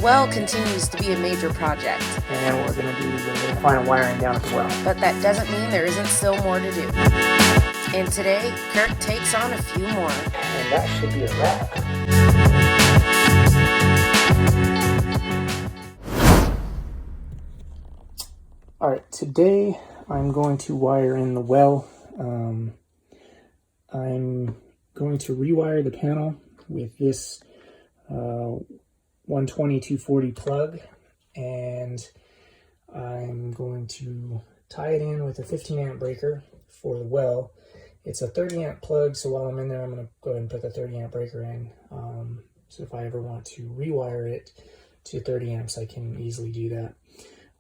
The well continues to be a major project. And then we're going to do the final wiring down at the well. But that doesn't mean there isn't still more to do. And today, Kirk takes on a few more. And that should be a wrap. Alright, today I'm going to wire in the well. I'm going to rewire the panel with this 120-240 plug, and I'm going to tie it in with a 15 amp breaker for the well. It's a 30 amp plug, so while I'm in there I'm going to go ahead and put the 30 amp breaker in. So if I ever want to rewire it to 30 amps, I can easily do that.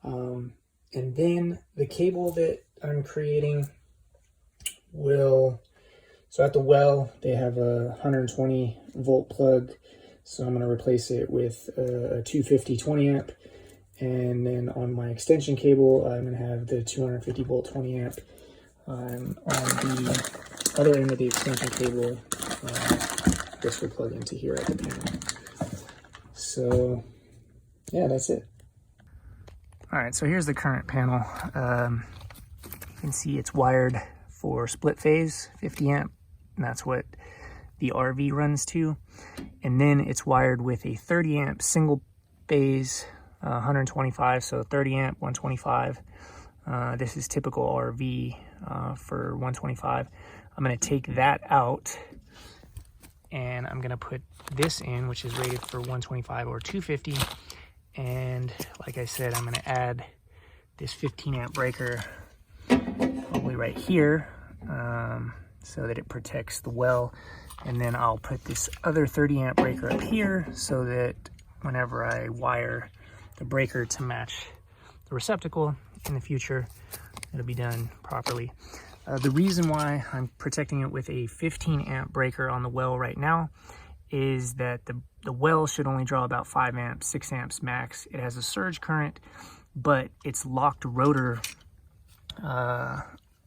And then the cable that I'm creating will, so at the well they have a 120 volt plug, so I'm going to replace it with a 250 20 amp, and then on my extension cable I'm going to have the 250 volt 20 amp. On the other end of the extension cable, this will plug into here at the panel. So yeah, that's it. Alright, so here's the current panel. You can see it's wired for split phase 50 amp, and that's what the RV runs to. And then it's wired with a 30 amp single phase 125, so 30 amp 125. This is typical RV for 125. I'm going to take that out and I'm going to put this in, which is rated for 125 or 250. And like I said, I'm going to add this 15 amp breaker probably right here, so that it protects the well. And then I'll put this other 30 amp breaker up here so that whenever I wire the breaker to match the receptacle in the future, it'll be done properly. The reason why I'm protecting it with a 15 amp breaker on the well right now is that the well should only draw about 5 amps, 6 amps max. It has a surge current, but its locked rotor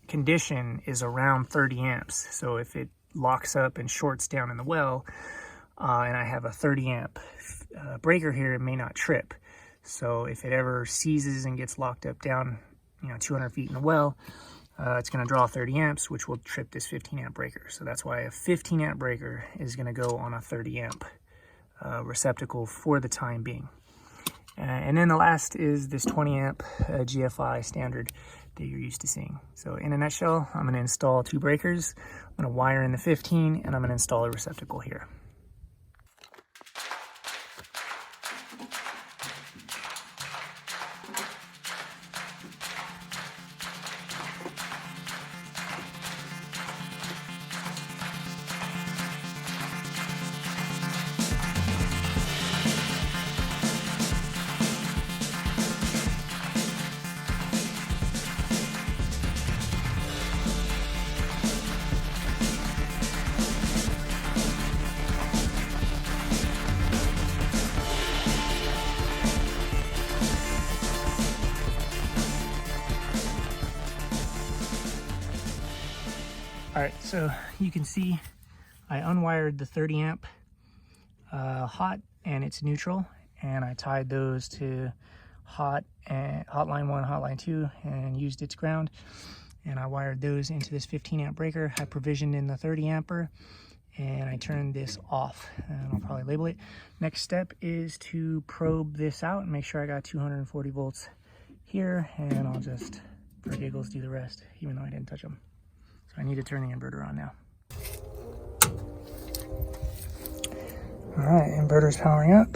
condition is around 30 amps. So if it locks up and shorts down in the well, and I have a 30 amp breaker here, it may not trip. So if it ever seizes and gets locked up down, 200 feet in the well, it's going to draw 30 amps, which will trip this 15 amp breaker. So that's why a 15 amp breaker is going to go on a 30 amp receptacle for the time being. And then the last is this 20 amp GFI standard that you're used to seeing. So in a nutshell, I'm going to install 2 breakers, I'm going to wire in the 15, and I'm going to install a receptacle here. Alright, so you can see I unwired the 30 amp hot and it's neutral, and I tied those to hot and hotline 1, hotline 2, and used its ground, and I wired those into this 15 amp breaker. I provisioned in the 30 amper, and I turned this off, and I'll probably label it. Next step is to probe this out and make sure I got 240 volts here, and I'll just, for giggles, do the rest, even though I didn't touch them. So I need to turn the inverter on now. All right, inverter's powering up.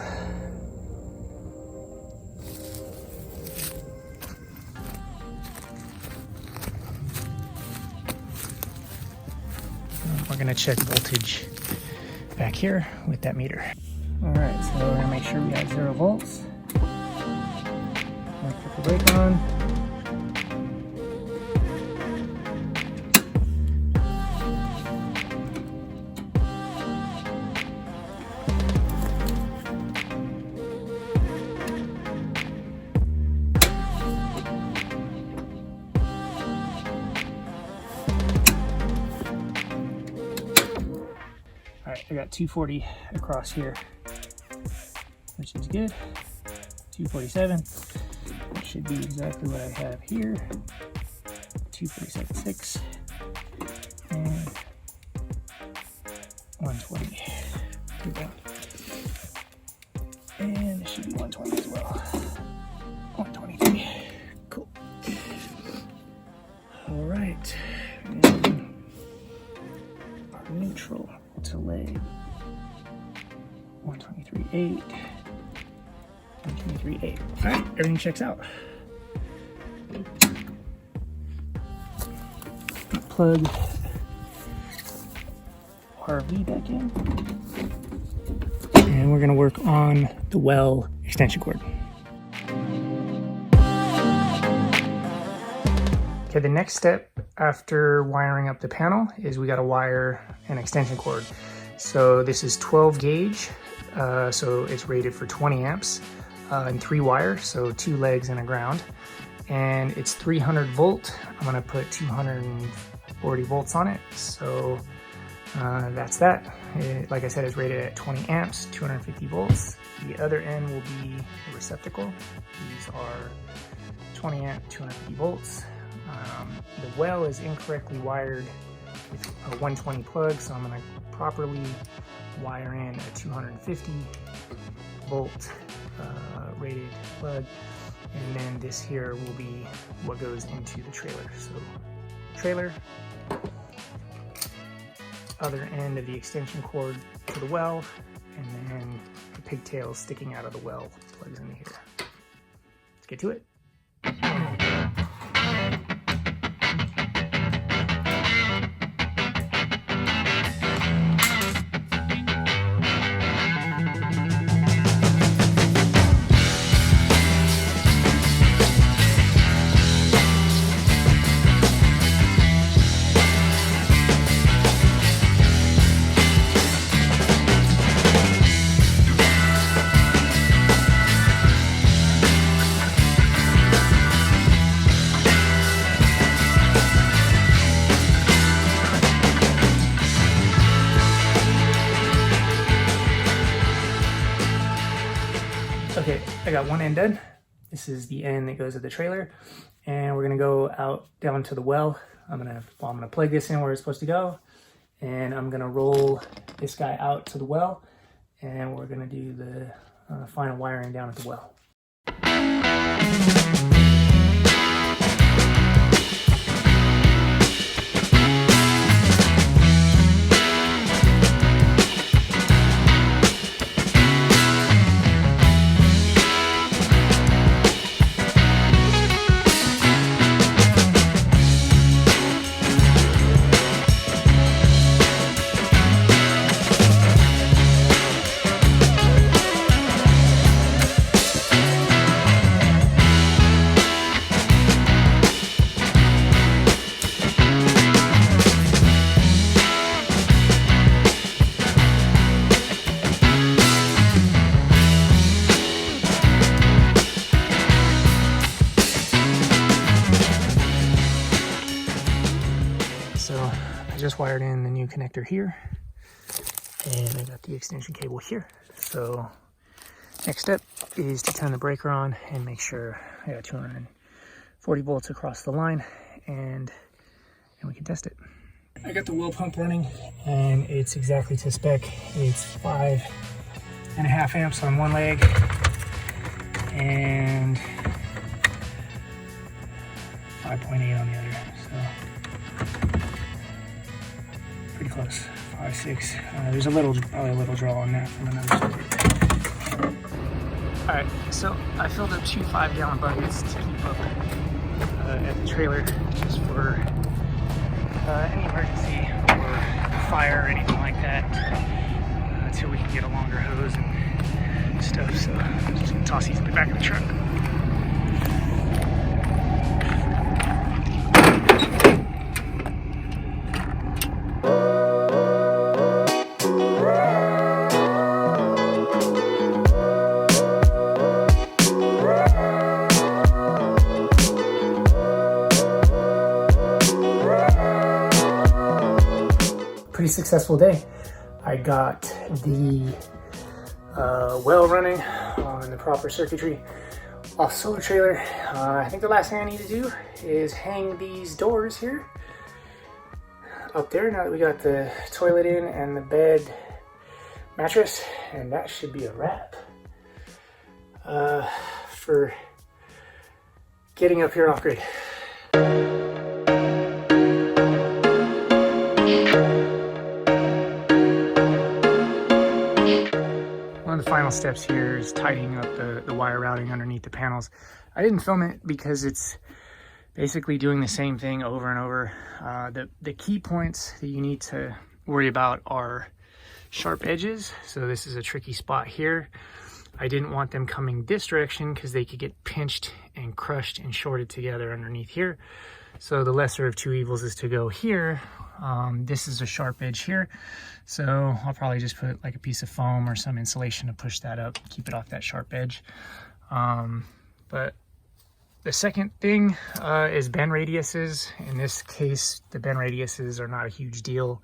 And we're gonna check voltage back here with that meter. All right, so we're gonna make sure we got 0 volts. I'll put the brake on. All right, I got 240 across here, which is good. 247. That should be exactly what I have here. 247.6 and 120. Good down. And it should be 120 as well. 123. Cool. All right. And our neutral to leg. 123.8. 123.8. All right, everything checks out. Plug RV back in. And we're going to work on the well extension cord. Okay, the next step after wiring up the panel is we got to wire an extension cord. So this is 12 gauge, so it's rated for 20 amps and 3 wires, so 2 legs and a ground. And it's 300 volt. I'm going to put 240 volts on it. So that's that. Like I said, it's rated at 20 amps, 250 volts. The other end will be the receptacle. These are 20 amp, 250 volts. The well is incorrectly wired with a 120 plug, so I'm going to properly wire in a 250 volt rated plug. And then this here will be what goes into the trailer. So trailer, other end of the extension cord to the well, and then the pigtails sticking out of the well plugs into here. Let's get to it. Okay, I got one end done. This is the end that goes to the trailer, and we're gonna go out down to the well. I'm gonna plug this in where it's supposed to go, and I'm gonna roll this guy out to the well, and we're gonna do the final wiring down at the well. So I just wired in the new connector here, and I got the extension cable here. So next step is to turn the breaker on and make sure I got 240 volts across the line, and we can test it. I got the well pump running, and it's exactly to spec. It's 5.5 amps on one leg and 5.8 on the other. So pretty close. 5, 6. There's probably a little draw on that from another story. All right, so I filled up 2 5-gallon buckets to keep up at the trailer, just for any emergency or fire or anything like that, until we can get a longer hose and stuff. So I'm just gonna toss these in the back of the truck. Pretty successful day. I got the well running on the the proper circuitry off solar trailer. I think the last thing I need to do is hang these doors here up there now that we got the toilet in and the bed mattress, and that should be a wrap for getting up here off grid. One of the final steps here is tidying up the wire routing underneath the panels. I didn't film it because it's basically doing the same thing over and over. The key points that you need to worry about are sharp edges. So this is a tricky spot here. I didn't want them coming this direction because they could get pinched and crushed and shorted together underneath here. So the lesser of two evils is to go here. This is a sharp edge here. So I'll probably just put like a piece of foam or some insulation to push that up, keep it off that sharp edge. But the second thing is bend radiuses. In this case, the bend radiuses are not a huge deal.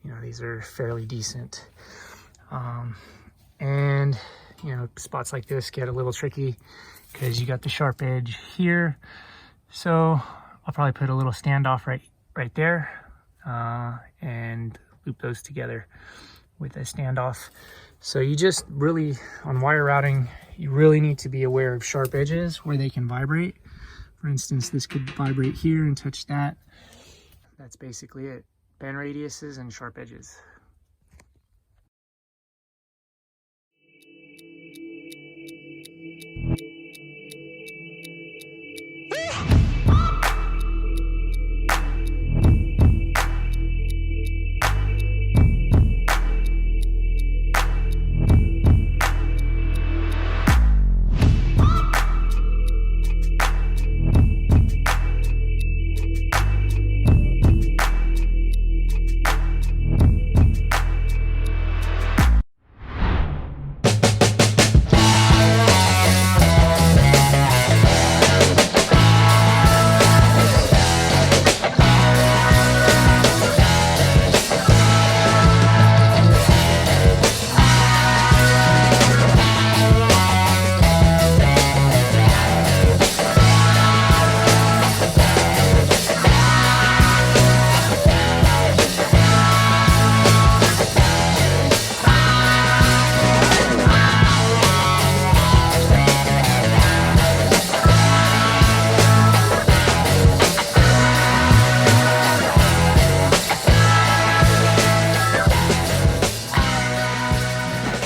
You know, these are fairly decent. And, you know, spots like this get a little tricky because you got the sharp edge here. So I'll probably put a little standoff right there and loop those together with a standoff. So you just really, on wire routing, you really need to be aware of sharp edges where they can vibrate. For instance, this could vibrate here and touch that. That's basically it. Bend radiuses and sharp edges.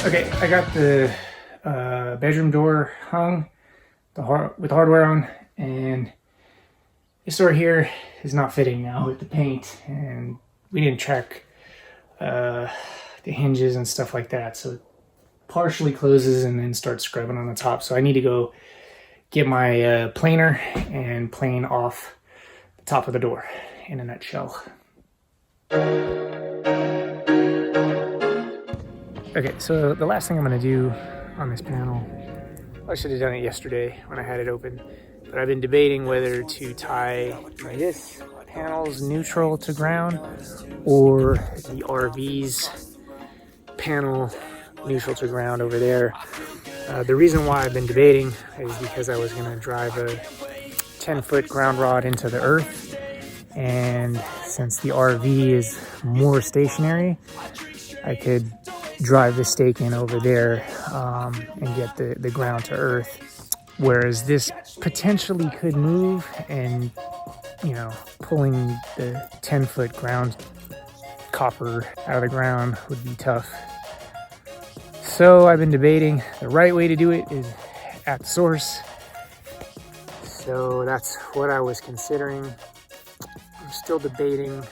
Okay, I got the bedroom door hung with the hardware on, and this door here is not fitting now with the paint, and we didn't track the hinges and stuff like that, so it partially closes and then starts scrubbing on the top. So I need to go get my planer and plane off the top of the door in a nutshell. Okay, so the last thing I'm going to do on this panel, I should have done it yesterday when I had it open, but I've been debating whether to tie this panel's neutral to ground or the RV's panel neutral to ground over there. The reason why I've been debating is because I was going to drive a 10-foot ground rod into the earth, and since the RV is more stationary, I could drive the stake in over there and get the ground to earth, whereas this potentially could move, and you know, pulling the 10-foot ground copper out of the ground would be tough. So I've been debating. The right way to do it is at the source, so that's what I was considering. I'm still debating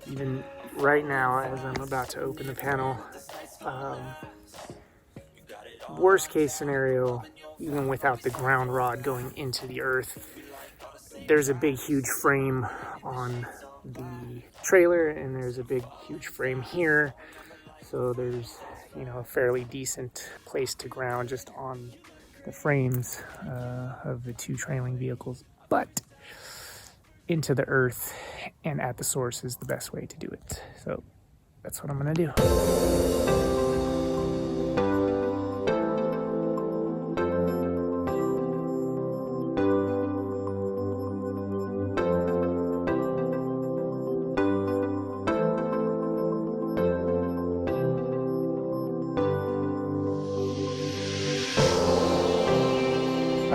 even right now as I'm about to open the panel. Worst case scenario, even without the ground rod going into the earth, there's a big huge frame on the trailer, and there's a big huge frame here, so there's, you know, a fairly decent place to ground just on the frames of the two trailing vehicles. But into the earth and at the source is the best way to do it, so that's what I'm gonna do.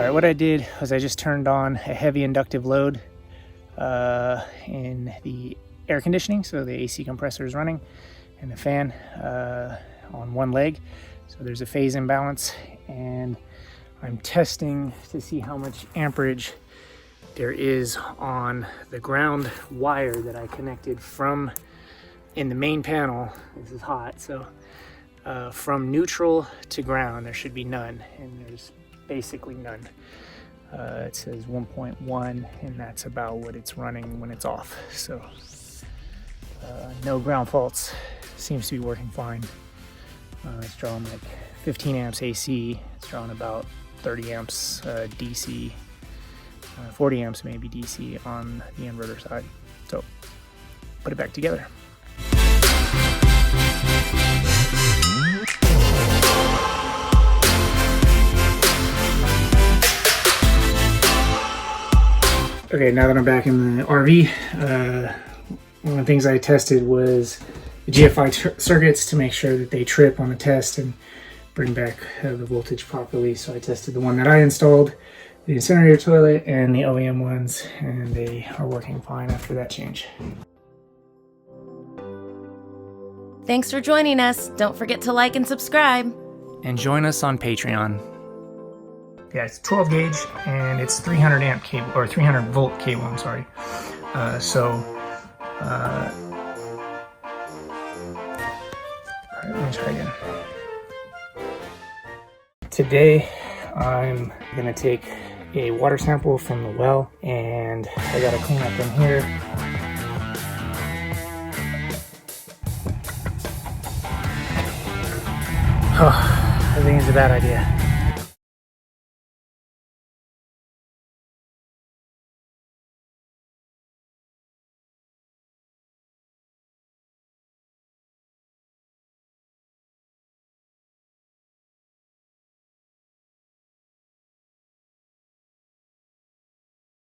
Alright, what I did was I just turned on a heavy inductive load in the air conditioning, so the AC compressor is running, and the fan on one leg, so there's a phase imbalance, and I'm testing to see how much amperage there is on the ground wire that I connected from in the main panel. This is hot, so from neutral to ground there should be none, and there's basically none. It says 1.1, and that's about what it's running when it's off, so no ground faults. Seems to be working fine. It's drawing like 15 amps AC. It's drawing about 30 amps DC, 40 amps maybe DC on the inverter side. So put it back together. Okay, now that I'm back in the RV, one of the things I tested was the GFI circuits to make sure that they trip on the test and bring back the voltage properly. So I tested the one that I installed, the incinerator toilet, and the OEM ones, and they are working fine after that change. Thanks for joining us. Don't forget to like and subscribe. And join us on Patreon. Yeah, it's 12 gauge and it's 300 amp cable, or 300 volt cable, I'm sorry. Alright, let me try again. Today I'm gonna take a water sample from the well, and I gotta clean up in here. Oh, I think it's a bad idea.